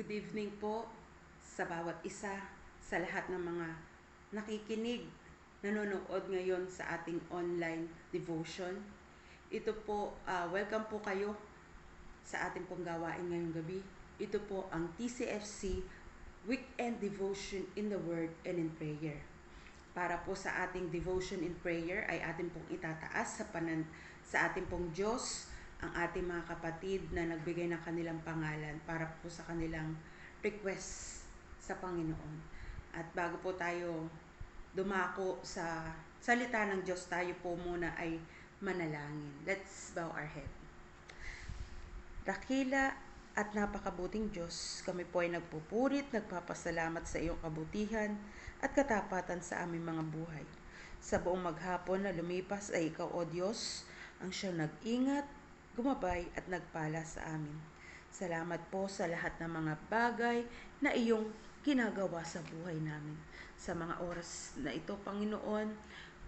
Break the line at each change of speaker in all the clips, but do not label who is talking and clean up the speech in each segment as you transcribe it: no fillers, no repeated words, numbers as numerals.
good evening po sa bawat isa, sa lahat ng mga nakikinig, nanonood ngayon sa ating online devotion. Ito po, welcome po kayo sa ating pong gawain ngayong gabi. Ito po ang TCFC Weekend Devotion in the Word and in Prayer. Para po sa ating devotion in prayer ay ating pong itataas sa ating pong Diyos ang ating mga kapatid na nagbigay ng kanilang pangalan para po sa kanilang request sa Panginoon. At bago po tayo dumako sa salita ng Diyos, tayo po muna ay manalangin. Let's bow our head. Dakila at napakabuting Diyos, kami po ay nagpupurit, nagpapasalamat sa iyong kabutihan at katapatan sa aming mga buhay. Sa buong maghapon na lumipas ay ikaw, O Diyos, ang siyang nag-ingat, gumabay at nagpala sa amin. Salamat po sa lahat ng mga bagay na iyong ginagawa sa buhay namin. Sa mga oras na ito, Panginoon,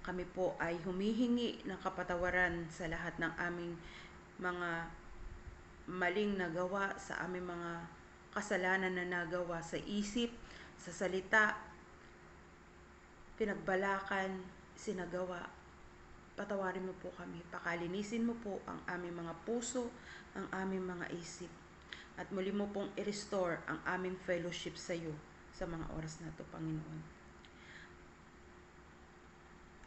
kami po ay humihingi ng kapatawaran sa lahat ng aming mga maling nagawa, sa aming mga kasalanan na nagawa sa isip, sa salita, pinagbalakan, sinagawa. Patawarin mo po kami, pakalinisin mo po ang aming mga puso, ang aming mga isip. At muli mo pong i-restore ang aming fellowship sa iyo sa mga oras na ito, Panginoon.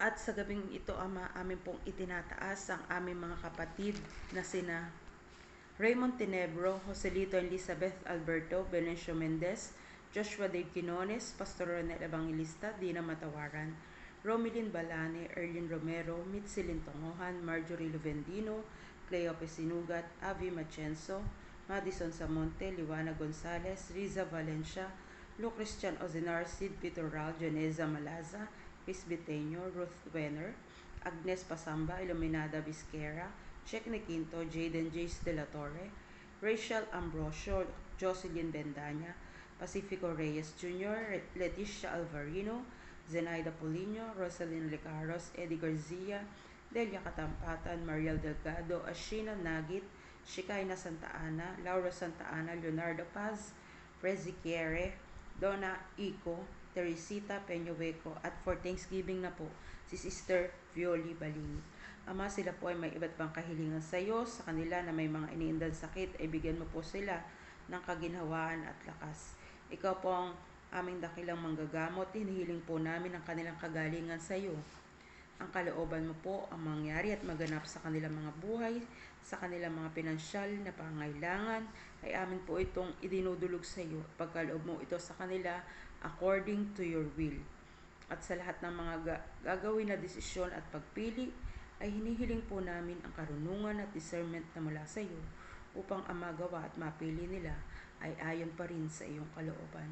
At sa gabing ito, Ama, amin pong itinataas ang aming mga kapatid na sina Raymond Tenebro, Joselito Elizabeth Alberto, Benicio Mendez, Joshua Dave Quinones, Pastor Ronel Evangelista, Dina Matawaran, Romilyn Balane, Erlin Romero, Mitsilin Tongohan, Marjorie Luvendino, Cleope Sinugat, Avi Machenzo, Madison Samonte, Liwana Gonzalez, Riza Valencia, Lu Christian Ozenar, Sid Pitoral, Joneza Malaza, Chris Biteño, Ruth Wenner, Agnes Pasamba, Iluminada Vizquera, Chekne Quinto, Jaden Jace de la Torre, Rachel Ambrosio, Jocelyn Bendanya, Pacifico Reyes Jr., Leticia Alvarino, Zenaida Polino, Rosalyn Lecaros, Eddie Garcia, Delia Katampatan, Mariel Delgado, Ashina Nagit, Shikaina Santa Ana, Laura Santa Ana, Leonardo Paz, Prezi Quiere, Donna Ico, Teresita Peñoveco, at for Thanksgiving na po, si Sister Violi Balini. Ama, sila po ay may iba't pang kahilingan sa iyo, sa kanila na may mga iniindang sakit, ay bigyan mo po sila ng kaginhawaan at lakas. Ikaw po ang aming dakilang manggagamot, hinihiling po namin ang kanilang kagalingan sa iyo. Ang kalooban mo po ang mangyari at maganap sa kanilang mga buhay, sa kanilang mga pinansyal na pangailangan, ay amin po itong idinudulog sa iyo. Pagkaloob mo ito sa kanila according to your will. At sa lahat ng mga gagawin na desisyon at pagpili, ay hinihiling po namin ang karunungan at discernment na mula sa iyo upang ang magawa at mapili nila ay ayon pa rin sa iyong kalooban.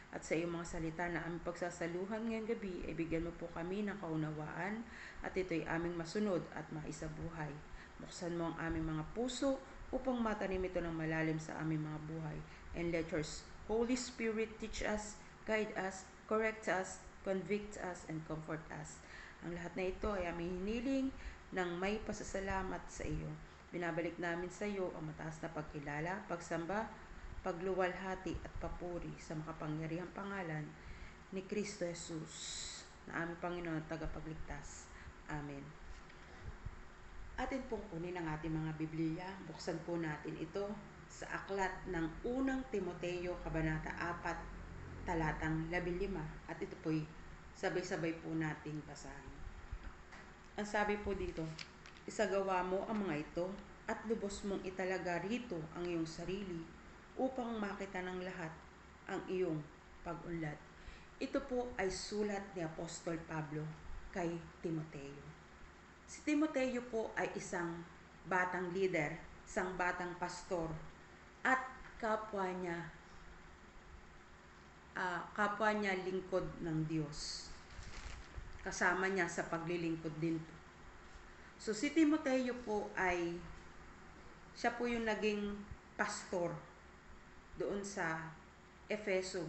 At sa iyong mga salita na aming pagsasaluhan ngayong gabi, ay bigyan mo po kami ng kaunawaan at ito'y aming masunod at maisabuhay. Buksan mo ang aming mga puso upang matanim ito ng malalim sa aming mga buhay. And let your Holy Spirit teach us, guide us, correct us, convict us, and comfort us. Ang lahat na ito ay aming hiniling ng may pasasalamat sa iyo. Binabalik namin sa iyo ang mataas na pagkilala, pagsamba, pagluwalhati at papuri sa makapangyarihang pangalan ni Kristo Jesus na aming Panginoon at tagapagligtas. Amen. Atin pong kunin ang ating mga Biblia. Buksan po natin ito sa aklat ng unang Timoteo, Kabanata 4, talatang 15. At ito po'y sabay-sabay po nating basahin. Ang sabi po dito, isagawa mo ang mga ito at lubos mong italaga rito ang iyong sarili upang makita ng lahat ang iyong pag-unlad. Ito po ay sulat ni Apostol Pablo kay Timoteo. Si Timoteo po ay isang batang leader, isang batang pastor, at kapwa niya lingkod ng Diyos. Kasama niya sa paglilingkod din po. So si Timoteo po ay, siya po yung naging pastor doon sa Efeso.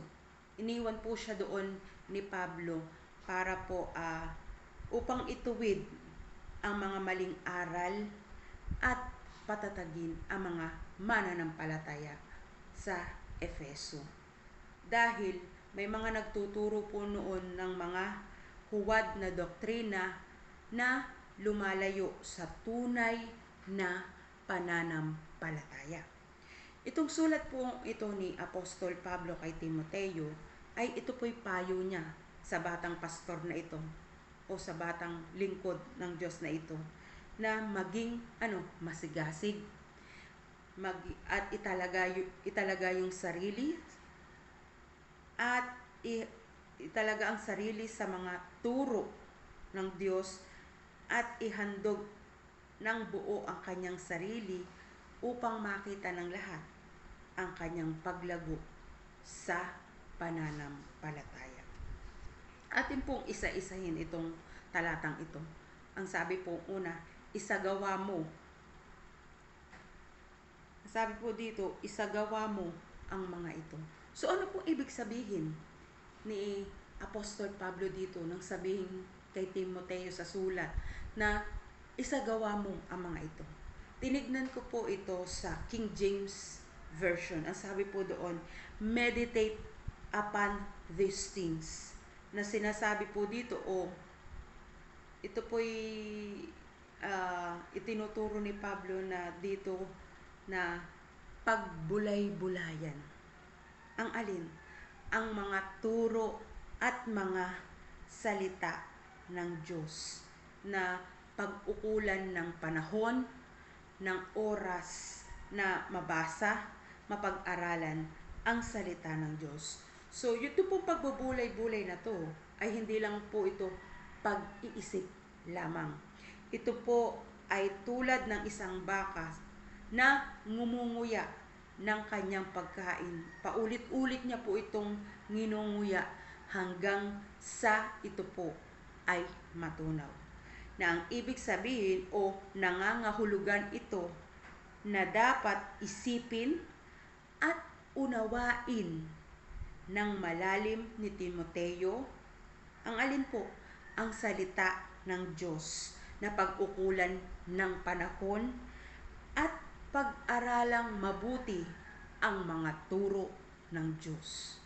Iniwan po siya doon ni Pablo para po upang ituwid ang mga maling aral at patatagin ang mga mananampalataya sa Efeso. Dahil may mga nagtuturo po noon ng mga huwad na doktrina na lumalayo sa tunay na pananampalataya. Itong sulat po ito ni Apostol Pablo kay Timoteo ay ito po'y payo niya sa batang pastor na ito o sa batang lingkod ng Diyos na ito na maging masigasig at italaga yung sarili at italaga ang sarili sa mga turo ng Diyos at ihandog ng buo ang kanyang sarili upang makita ng lahat ang kanyang paglago sa pananampalataya. Atin pong isa-isahin itong talatang ito. Ang sabi po una, isagawa mo. Sabi po dito, isagawa mo ang mga ito. So ano pong ibig sabihin ni Apostol Pablo dito nang sabihin kay Timoteo sa sulat na isagawa mo ang mga ito? Tinignan ko po ito sa King James Version. Ang sabi po doon, meditate upon these things. Na sinasabi po dito, ito po'y itinuturo ni Pablo na dito na pagbulay-bulayan. Ang alin? Ang mga turo at mga salita ng Diyos na pag-ukulan ng panahon, ng oras na mabasa, mapag-aralan ang salita ng Diyos. So, ito po pagbubulay-bulay na to ay hindi lang po ito pag-iisip lamang. Ito po ay tulad ng isang baka na ngumunguya ng kanyang pagkain. Paulit-ulit niya po itong nginunguya hanggang sa ito po ay matunaw. Na ang ibig sabihin o nangangahulugan ito na dapat isipin at unawain ng malalim ni Timoteo ang alin po? Ang salita ng Diyos na pag-ukulan ng panahon at pag-aralang mabuti ang mga turo ng Diyos.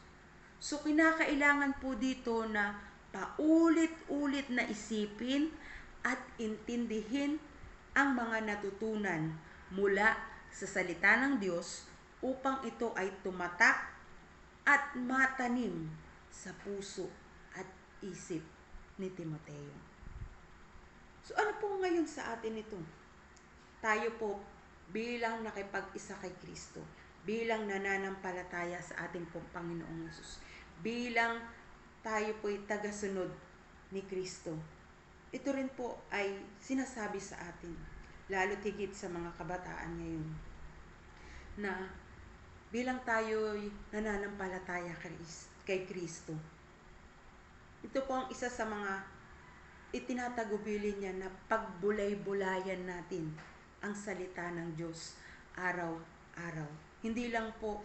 So kinakailangan po dito na paulit-ulit na isipin at intindihin ang mga natutunan mula sa salita ng Diyos upang ito ay tumatak at matanim sa puso at isip ni Timoteo. So ano po ngayon sa atin ito? Tayo po bilang nakipag-isa kay Kristo, bilang nananampalataya sa ating pong Panginoong Yesus, bilang tayo po'y tagasunod ni Kristo. Ito rin po ay sinasabi sa atin, lalo tigit sa mga kabataan ngayon, na bilang tayo'y nananampalataya kay Kristo, ito po ang isa sa mga itinatagubili niya na pagbulay-bulayan natin ang salita ng Diyos araw-araw. Hindi lang po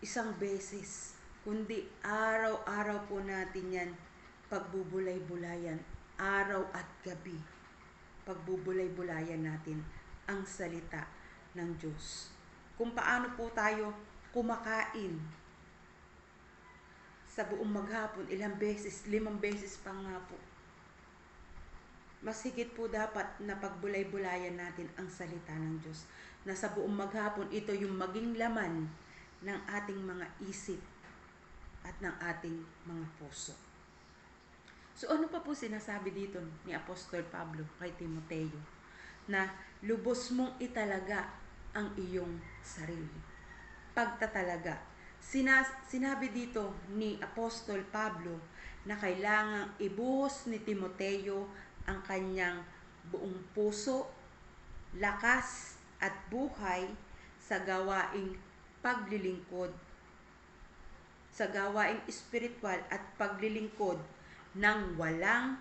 isang beses, kundi araw-araw po natin yan pagbubulay-bulayan, araw at gabi. Pagbubulay-bulayan natin ang salita ng Diyos. Kung paano po tayo kumakain sa buong maghapon, ilang beses, 5 beses pa nga po. Mas higit po dapat na pagbulay-bulayan natin ang salita ng Diyos. Na sa buong maghapon, ito yung maging laman ng ating mga isip at ng ating mga puso. So ano pa po sinasabi dito ni Apostol Pablo kay Timoteo? Na lubos mong italaga ang iyong sarili. Pagtatalaga. Sinabi dito ni Apostol Pablo na kailangang ibuhos ni Timoteo ang kanyang buong puso, lakas at buhay sa gawaing paglilingkod, sa gawaing espiritual at paglilingkod ng walang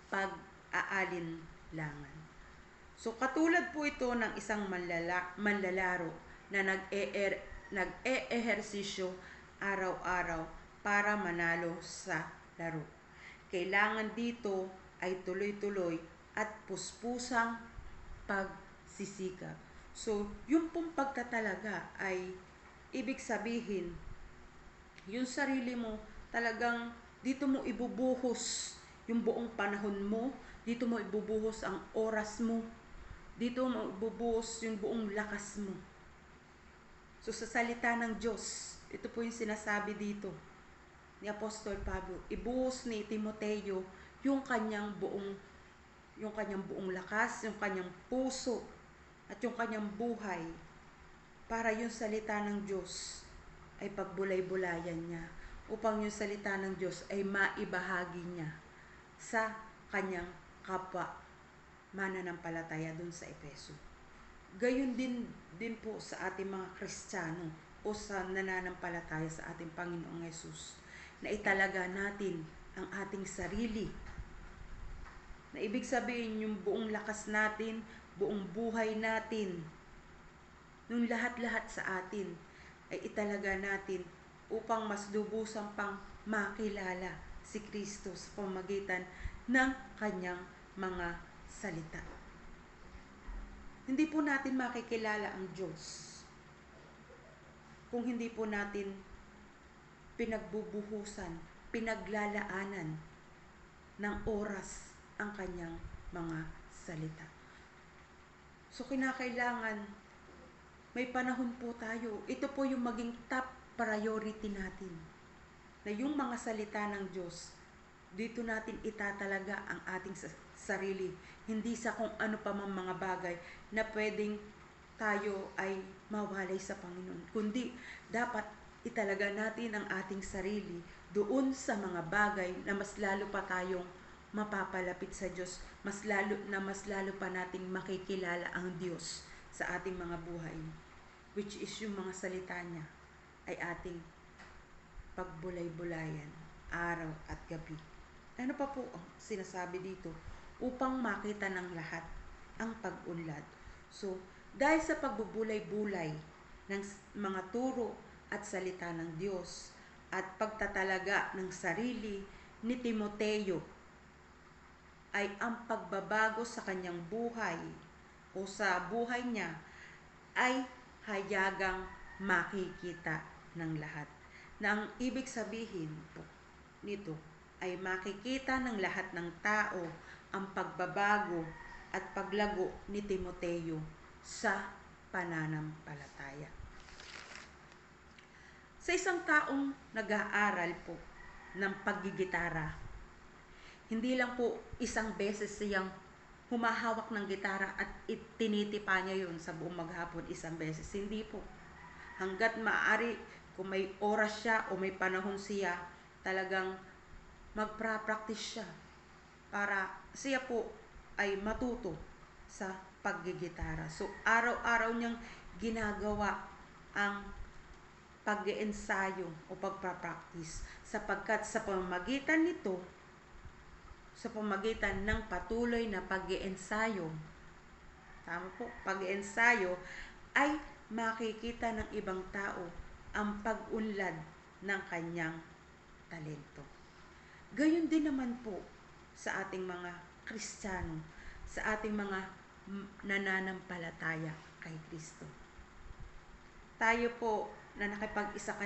pag-aalinlangan. So katulad po ito ng isang manlalaro na nag-e-ehersisyo araw-araw para manalo sa laro. Kailangan dito ay tuloy-tuloy at puspusang pagsisikap. So, yung pong pagtatalaga ay Ibig sabihin, yung sarili mo, talagang dito mo ibubuhos yung buong panahon mo, dito mo ibubuhos ang oras mo, dito mo ibubuhos yung buong lakas mo. So sa salita ng Diyos, ito po yung sinasabi dito ni Apostol Pablo, ibuhos ni Timoteo yung kanyang buong lakas, yung kanyang puso, at yung kanyang buhay para yung salita ng Diyos ay pagbulay-bulayan niya, upang yung salita ng Diyos ay maibahagi niya sa kanyang kapwa mananampalataya dun sa Efeso. Gayon din po sa ating mga Kristiyano o sa nananampalataya sa ating Panginoong Hesus, na italaga natin ang ating sarili. Na ibig sabihin yung buong lakas natin, buong buhay natin, nung lahat-lahat sa atin ay italaga natin upang mas lubusan pang makilala si Kristo sa pamamagitan ng kanyang mga salita. Hindi po natin makikilala ang Diyos kung hindi po natin pinagbubuhusan, pinaglalaanan ng oras ang kanyang mga salita. So kinakailangan may panahon po tayo. Ito po yung maging top priority natin. Na yung mga salita ng Diyos, dito natin itatalaga ang ating sarili. Hindi sa kung ano pa mang mga bagay na pwedeng tayo ay mawalay sa Panginoon. Kundi dapat italaga natin ang ating sarili doon sa mga bagay na mas lalo pa tayong mapapalapit sa Diyos, mas lalo pa nating makikilala ang Diyos sa ating mga buhay, which is yung mga salita niya ay ating pagbulay-bulayan araw at gabi. Ano pa po ang sinasabi dito? Upang makita ng lahat ang pag-unlad. So, dahil sa pagbubulay-bulay ng mga turo at salita ng Diyos at pagtatalaga ng sarili ni Timoteo, ay ang pagbabago sa kanyang buhay o sa buhay niya ay hayagang makikita ng lahat. Na ang ibig sabihin po nito ay makikita ng lahat ng tao ang pagbabago at paglago ni Timoteo sa pananampalataya. Sa isang taong nag-aaral po ng paggigitara, hindi lang po isang beses siyang humahawak ng gitara at tinitipa niya yun sa buong maghapon isang beses. Hindi po. Hanggat maaari, kung may oras siya o may panahon siya, talagang magpa-practice siya para siya po ay matuto sa paggigitara. So, araw-araw niyang ginagawa ang pag-iensayo o pagpa-practice, sapagkat sa pamamagitan nito, sa pamamagitan ng patuloy na pag-iensayo, tama po, pag-iensayo, ay makikita ng ibang tao ang pag-unlad ng kanyang talento. Gayon din naman po sa ating mga Kristiyano, sa ating mga nananampalataya kay Kristo. Tayo po na nakipag-isa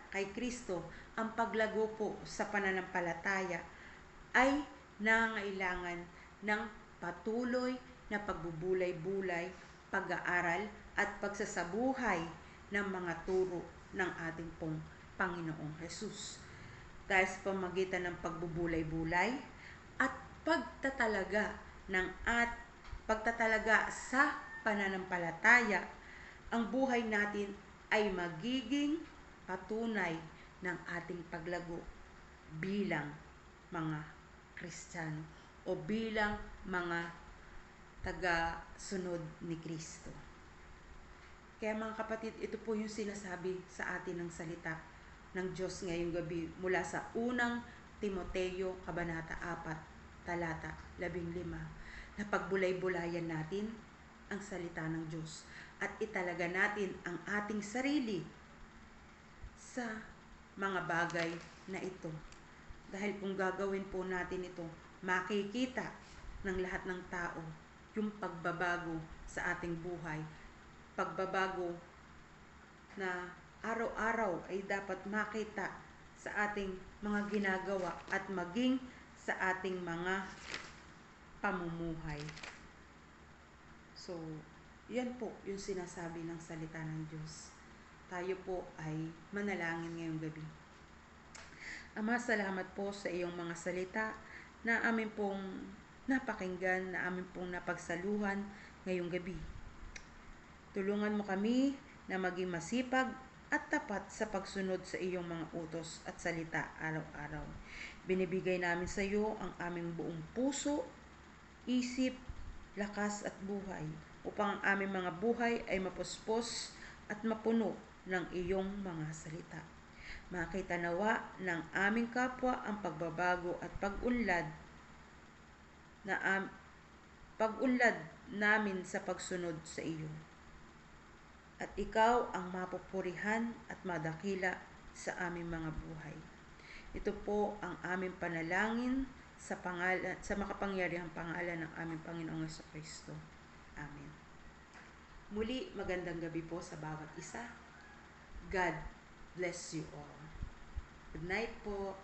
kay Kristo, ang paglago po sa pananampalataya ay nangangailangan ng patuloy na pagbubulay-bulay, pag-aaral at pagsasabuhay ng mga turo ng ating pong Panginoong Hesus. Dahil sa pamamagitan ng pagbubulay-bulay at pagtatalaga sa pananampalataya, ang buhay natin ay magiging patunay ng ating paglago bilang mga Kristiyano o bilang mga taga-sunod ni Kristo. Kaya mga kapatid, ito po yung sinasabi sa atin ng salita ng Diyos ngayong gabi mula sa unang Timoteo, Kabanata 4, Talata 15, na pagbulay-bulayan natin ang salita ng Diyos at italaga natin ang ating sarili sa mga bagay na ito. Dahil kung gagawin po natin ito, makikita ng lahat ng tao yung pagbabago sa ating buhay. Pagbabago na araw-araw ay dapat makita sa ating mga ginagawa at maging sa ating mga pamumuhay. So, yan po yung sinasabi ng salita ng Diyos. Tayo po ay manalangin ngayong gabi. Ama, salamat po sa iyong mga salita na amin pong napakinggan, na amin pong napagsaluhan ngayong gabi. Tulungan mo kami na maging masipag at tapat sa pagsunod sa iyong mga utos at salita araw-araw. Binibigay namin sa iyo ang aming buong puso, isip, lakas at buhay upang ang aming mga buhay ay mapuspos at mapuno ng iyong mga salita. Makita nawa ng aming kapwa ang pagbabago at pag-unlad namin sa pagsunod sa iyo. At ikaw ang mapupurihan at madakila sa aming mga buhay. Ito po ang aming panalangin sa makapangyarihang pangalan ng aming Panginoong Jesucristo. Amen. Muli, magandang gabi po sa bawat isa. God bless you all. Good night po.